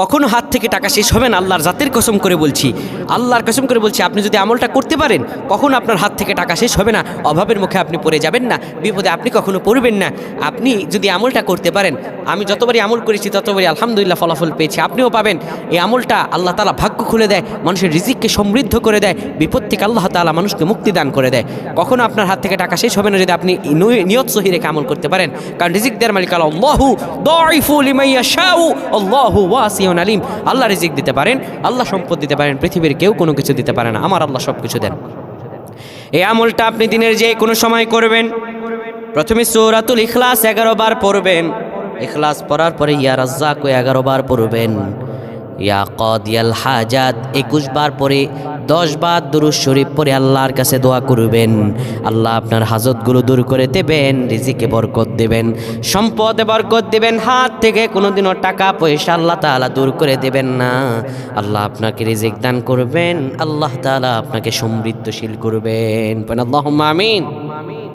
কখনো হাত থেকে টাকা শেষ হবে না। আল্লাহর জাতের কসম করে বলছি, আল্লাহর কসম করে বলছি, আপনি যদি আমলটা করতে পারেন কখনো আপনার হাত থেকে টাকা শেষ হবে না। অভাবের মুখে আপনি পড়ে যাবেন না, বিপদে আপনি কখনো পড়বেন না। আপনি যদি আমলটা করতে পারেন, আমি যতবারই আমল করেছি ততবারই আলহামদুলিল্লাহ ফলাফল পেয়েছি, আপনিও পাবেন। এই আমলটা আল্লাহ তাআলা ভাগ্য খুলে দেয়, মানুষের রিজিককে সমৃদ্ধ করে দেয়, বিপদ থেকে আল্লাহ তাআলা মানুষকে মুক্তি দান করে দেয়। কখনো আপনার হাত থেকে টাকা শেষ হবে না যদি আপনি নিয়ত সহি রেখে আমল করতে পারেন। কারণ রিজিক দেওয়ার মালিক আল্লাহু দাইফু লিমান ইয়াশাউ আল্লাহু ওয়াসিউন আলিম। আল্লাহ রিজিক দিতে পারেন, আল্লাহ সম্পদ দিতে পারেন, পৃথিবীর কেউ কোনো কিছু দিতে পারে না, আমার আল্লাহ সব কিছু দেন। এই আমলটা আপনি দিনের যে কোনো সময় করবেন। প্রথমে সূরাতুল ইখলাস 11 বার পড়বেন, ইখলাস পড়ার পরে ইয়া রাজ্জাক 11 বার পড়বেন, ইয়া কাদিয়াল হাজাত 21 বার পরে 10 বার দুরূদ শরীফ পড়ে আল্লাহর কাছে দোয়া করবেন। আল্লাহ আপনার হাজতগুলো দূর করে দেবেন, রিজিকে বরকত দেবেন, সম্পদে বরকত দেবেন, হাত থেকে কোনোদিনও টাকা পয়সা আল্লাহ তাআলা দূর করে দেবেন না। আল্লাহ আপনাকে রিজিক দান করবেন, আল্লাহ তাআলা আপনাকে সমৃদ্ধশীল করবেন। আল্লাহুম্মা আমিন।